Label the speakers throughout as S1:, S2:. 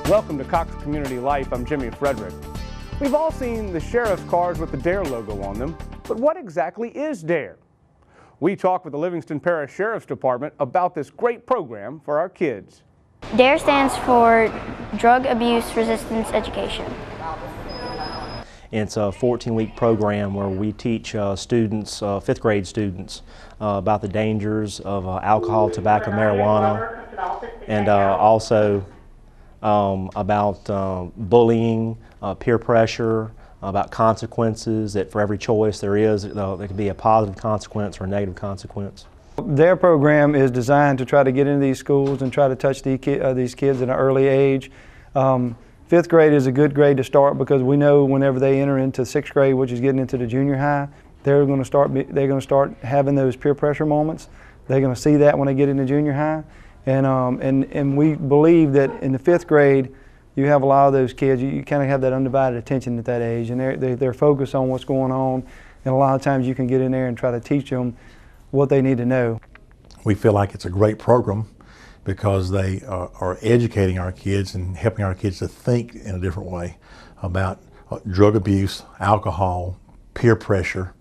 S1: Welcome to Cox Community Life. I'm Jimmy Frederick. We've all seen the sheriff's cars with the D.A.R.E logo on them, but what exactly is D.A.R.E? We talked with the Livingston Parish Sheriff's Department about this great program for our kids.
S2: D.A.R.E stands for Drug Abuse Resistance Education.
S3: It's a 14-week program where we teach students, 5th grade students, about the dangers of alcohol, tobacco, marijuana, and also about bullying, peer pressure, about consequences, that for every choice there can be a positive consequence or a negative consequence.
S4: Their program is designed to try to get into these schools and try to touch these kids at an early age. 5th grade is a good grade to start because we know whenever they enter into 6th grade, which is getting into the junior high, they're going to start having those peer pressure moments. They're going to see that when they get into junior high, and we believe that in the 5th grade, you have a lot of those kids. You kind of have that undivided attention at that age, and they're focused on what's going on. And a lot of times you can get in there and try to teach them what they need to know.
S5: We feel like it's a great program because they are educating our kids and helping our kids to think in a different way about drug abuse, alcohol, peer pressure,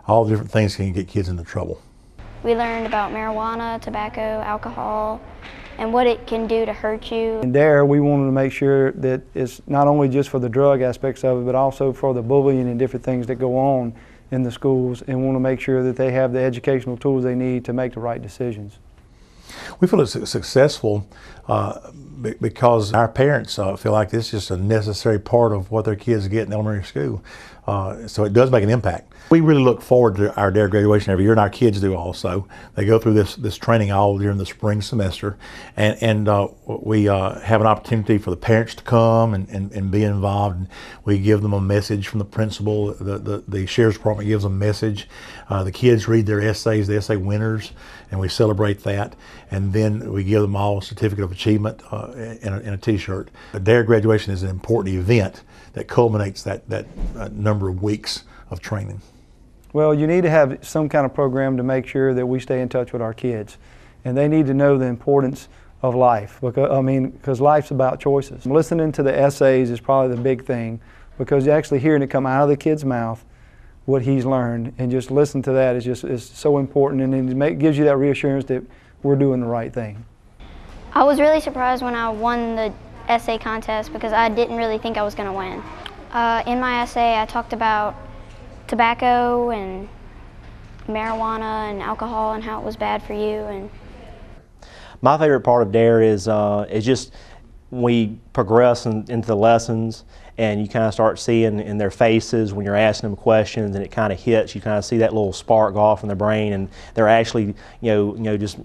S5: all the different things can get kids into trouble.
S2: We learned about marijuana, tobacco, alcohol, and what it can do to hurt you.
S4: And there we wanted to make sure that it's not only just for the drug aspects of it, but also for the bullying and different things that go on in the schools, and want to make sure that they have the educational tools they need to make the right decisions.
S5: We feel it's successful because our parents feel like this is just a necessary part of what their kids get in elementary school. So it does make an impact. We really look forward to our D.A.R.E graduation every year, and our kids do also. They go through this training all during the spring semester, and we have an opportunity for the parents to come and be involved. And we give them a message from the principal. The Sheriff's Department gives them a message. The kids read their essays, the essay winners, and we celebrate that. And then we give them all a certificate of achievement in a t-shirt. The D.A.R.E graduation is an important event that culminates that number of weeks of training.
S4: Well, you need to have some kind of program to make sure that we stay in touch with our kids. And they need to know the importance of life, because life's about choices. Listening to the essays is probably the big thing, because you're actually hearing it come out of the kid's mouth, what he's learned, and just listen to that is so important, and it gives you that reassurance that we're doing the right thing.
S2: I was really surprised when I won the essay contest because I didn't really think I was going to win. In my essay, I talked about tobacco and marijuana and alcohol and how it was bad for you. And
S3: my favorite part of D.A.R.E is just we progress into the lessons, and you kind of start seeing in their faces when you're asking them questions, and it kind of hits. You kind of see that little spark go off in their brain, and they're actually, just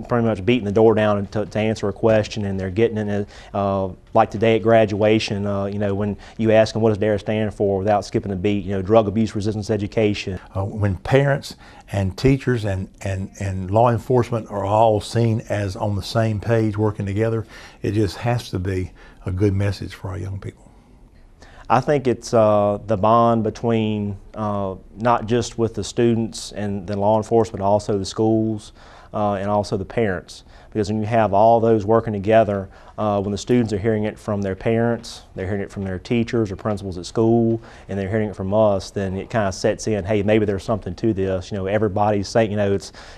S3: pretty much beating the door down to answer a question, and they're getting in it. Like today at graduation, when you ask them what does D.A.R.E stand for without skipping a beat, drug abuse resistance education.
S5: When parents and teachers and law enforcement are all seen as on the same page working together, it just has to be a good message for our young people.
S3: I think it's the bond between not just with the students and the law enforcement, but also the schools and also the parents. Because when you have all those working together, when the students are hearing it from their parents, they're hearing it from their teachers or principals at school, and they're hearing it from us, then it kind of sets in, hey, maybe there's something to this. Everybody's saying,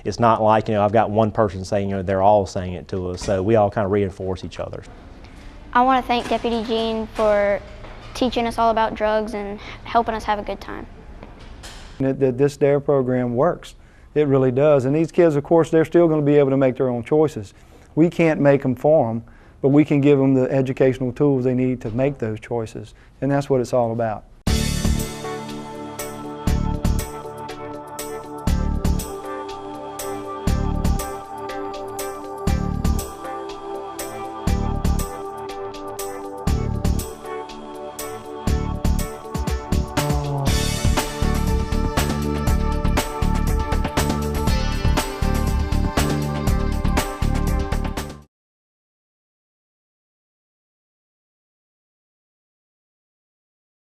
S3: it's not like, I've got one person saying, they're all saying it to us. So we all kind of reinforce each other.
S2: I want to thank Deputy Gene for teaching us all about drugs and helping us have a good time.
S4: This D.A.R.E program works. It really does. And these kids, of course, they're still going to be able to make their own choices. We can't make them for them, but we can give them the educational tools they need to make those choices. And that's what it's all about.